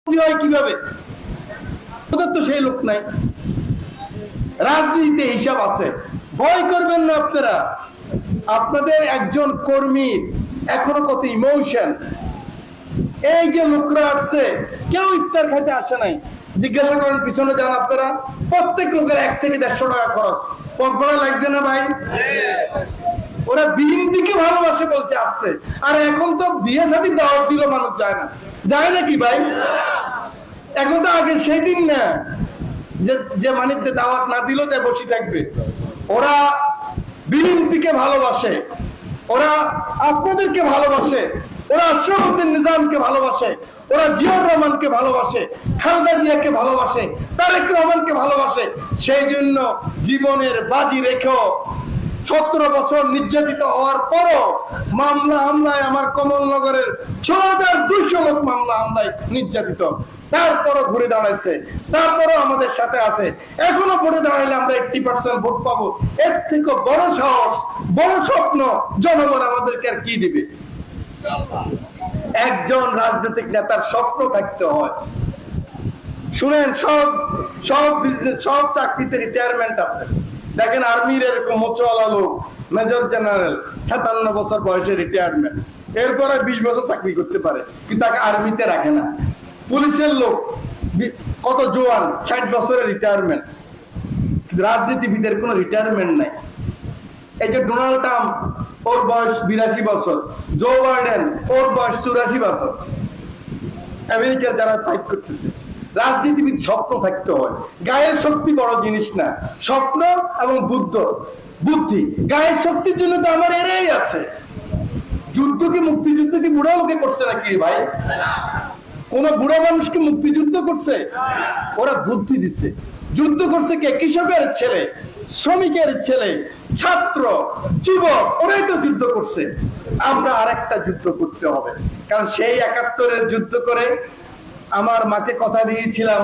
কিভাবে? ওদের তো সেই লোক নাই। রাজনীতিতে হিসাব আছে, ভয় করবেন না আপনারা। আপনাদের একজন কর্মী এখনো কত ইমোশন। এই যে লোকরা আসছে, কেউ ইফতার খাইতে আসে নাই। জিজ্ঞাসা করেন, পিছনে যান আপনারা, প্রত্যেক লোকের 1 থেকে 150 টাকা খরচ। পরপরা লাগছে না ভাই? ওরা বিএনপিকে ভালোবাসে বলতে আসছে। আর এখন তো বিয়ে শাদী দাওয়াত দিল মানুষ যায় না, যায় নাকি ভাই? এখন তো আগে সেই দিন না যে মানে দাওয়াত না দিল যে বসে থাকবে। ওরা বিএনপিকে ভালোবাসে, ওরা আপনাদেরকে ভালোবাসে, ওরা আশরাফুদ্দিন নিজামকে ভালোবাসে, ওরা জিয়াউর রহমানকে ভালোবাসে, খালেদা জিয়াকে ভালোবাসে, তারেক রহমানকে ভালোবাসে। সেই জন্য জীবনের বাজি রেখেও 17 বছর নির্যাতিত হওয়ার পরও মামলা হামলায়, আমার কমলনগরের ৬,২০০ লোক মামলা হামলায় নির্যাতিত, তারপরও ঘুরে দাঁড়াইছে, তারপরও আমাদের সাথে আছে। এখনো ভোটে দাঁড়াইলে আমরা 80% ভোট পাবো। এর থেকে বড় সাহস, বড় স্বপ্ন জনগণ আমাদেরকে আর কি দিবে? একজন রাজনৈতিক নেতার স্বপ্ন থাকতে হয়। শুনেন, সব বিজনেস, সব চাকরিতে রিটায়ারমেন্ট আছে। দেখেন, আর্মির এরকম মোচওয়ালা লোক, মেজর জেনারেল, 57 বছর বয়সে রিটায়ারমেন্ট, এরপরে 20 বছর চাকরি করতে পারে, কিন্তু তাকে আর্মিতে রাখে না। পুলিশের লোক কত জোয়ান, 60 বছরের রিটায়ারমেন্ট। রাজনীতিবিদের কোনো রিটায়ারমেন্ট নাই। এই যে ডোনাল্ড ট্রাম্প, ওর বয়স 82 বছর, জো বাইডেন, ওর বয়স 84 বছর, আমেরিকার যারা ফাইট করতেছে। রাজনীতিবিদ স্বপ্ন থাকতে হয়। গায়ের শক্তি বড় জিনিস না, স্বপ্ন এবং বুদ্ধি। গায়ের শক্তির জন্য তো আমার এরাই আছে। যুদ্ধ কি, মুক্তিযুদ্ধ কি বুড়া লোকে করছে নাকি ভাই? কোন বুড়া মানুষকে মুক্তিযুদ্ধ করছে? ওরা বুদ্ধি দিচ্ছে। যুদ্ধ করছে কে? কৃষকের ছেলে, শ্রমিকের ছেলে, ছাত্র, যুবক, ওরাই তো যুদ্ধ করছে। আমরা আরেকটা যুদ্ধ করতে হবে, কারণ সেই 71-এর যুদ্ধ করে আমার মাকে কথা দিয়েছিলাম,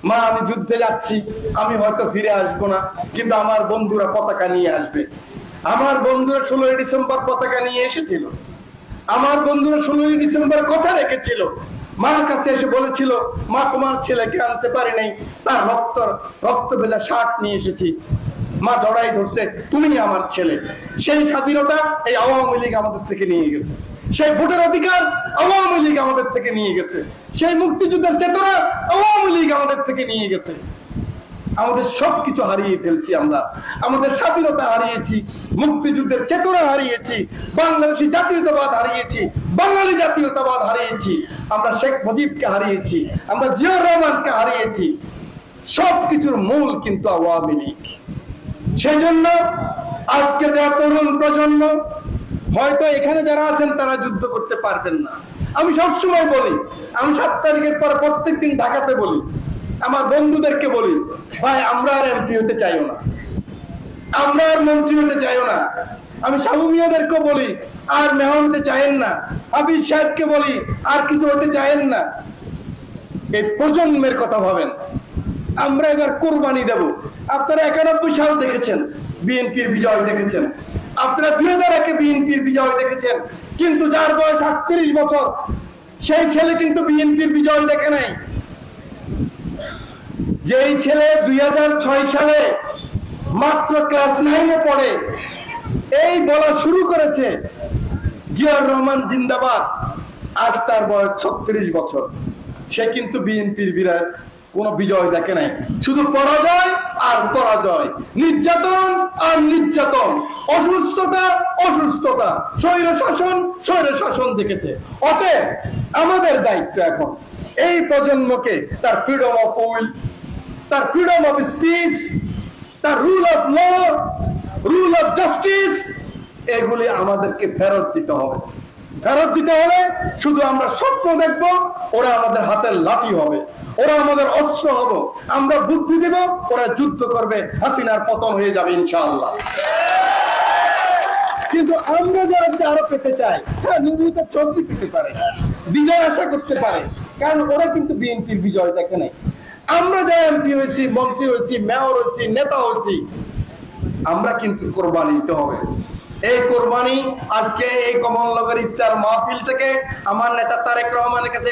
মা আমি যুদ্ধে যাচ্ছি, আমি হয়তো ফিরে আসবো না, কিন্তু আমার বন্ধুরা পতাকা নিয়ে আসবে। আমার বন্ধুরা 16 ডিসেম্বর পতাকা নিয়ে এসেছিল। আমার বন্ধুরা 16 ডিসেম্বর কথা রেখেছিল। মার কাছে এসে বলেছিল, মা তোমার ছেলেকে আনতে পারি নাই, তার রক্ত ভেজা শার্ট নিয়ে এসেছি। মা জড়াই ধরছে, তুমি আমার ছেলে। সেই স্বাধীনতা এই আওয়ামী লীগ আমাদের থেকে নিয়ে গেছে। সেই ভোটের অধিকার আওয়ামী লীগ আমাদের থেকে নিয়ে গেছে। সেই মুক্তিযুদ্ধের চেতনা আওয়ামী লীগ আমাদের থেকে নিয়ে গেছে। আমাদের সবকিছু হারিয়ে ফেলছি আমরা। আমাদের স্বাধীনতা হারিয়েছি, মুক্তিযুদ্ধের চেতনা হারিয়েছি, বাংলাদেশি জাতীয়তাবাদ হারিয়েছি, বাঙালি জাতীয়তাবাদ হারিয়েছি, আমরা শেখ মুজিবকে হারিয়েছি, আমরা জিয়াউর রহমানকে হারিয়েছি। সবকিছুর মূল কিন্তু আওয়ামী লীগ। সেই জন্য আজকে যারা তরুণ প্রজন্ম, হয়তো এখানে যারা আছেন তারা যুদ্ধ করতে পারবেন না। আমি সবসময় বলি, আমি 7 তারিখের পর প্রত্যেকদিন ঢাকাতে বলি, আমার বন্ধুদেরকে বলি, ভাই আমরা আর এমপি হতে চাইও না, আমরা আর মন্ত্রী হতে চাইও না। আমি সাবু মিয়াদেরকে বলি, আর মেয়র হতে চাইেন না। হাফিজ সাহেবকে বলি, আর কিছু হতে চাইেন না। এই প্রজন্মের কথা ভাবেন। আমরা এবার কোরবানি দেব। আপনারা 91 সাল দেখেছেন, বিএনপির বিজয় দেখেছেন। আপনারা 2001-এ বিএনপির বিজয় দেখেছেন, কিন্তু যার বয়স 38 বছর, সেই ছেলে কিন্তু বিএনপির বিজয় দেখে নাই। যেই ছেলে 2006 সালে মাত্র ক্লাস 9-এ পড়ে এই বলা শুরু করেছে, জিয়াউর রহমান জিন্দাবাদ, আজ তার বয়স 36 বছর, সে কিন্তু বিএনপির বিরাট কোন বিজয় দেখে নাই। শুধু পরাজয় আর পরাজয়, নির্যাতন আর নির্যাতন, অসুস্থতা, স্বৈরশাসন দেখেছে। অতএব আমাদের দায়িত্ব এখন এই প্রজন্মকে তার ফ্রিডম অফ উইল, তার ফ্রিডম অফ স্পিচ, তার rule of law, rule of justice, এগুলি আমাদেরকে ফেরত দিতে হবে। ফেরত দিতে হলে শুধু আমরা স্বপ্ন দেখব, ওরা আমাদের হাতের লাঠি হবে, ওরা আমাদের অস্ত্র হবে। আমরা বুদ্ধি দেব, ওরা যুদ্ধ করবে, হাসিনার পতন হয়ে যাবে ইনশাআল্লাহ। কিন্তু আমরা যারা আরো পেতে চাই, হ্যাঁ, নির্বাচিত চৌধুরী পেতে পারে, বিজয় আশা করতে পারে, কারণ ওরা কিন্তু বিএনপির বিজয় দেখে নাই। আমরা যারা এমপি হয়েছি, মন্ত্রী হয়েছি, মেয়র হয়েছি, নেতা হয়েছি, আমরা কিন্তু কোরবানি দিতে হবে। এই কোরবানি আজকে এই কমলনগর ইফতার মাহফিল থেকে আমার নেতা তারেক রহমানের কাছে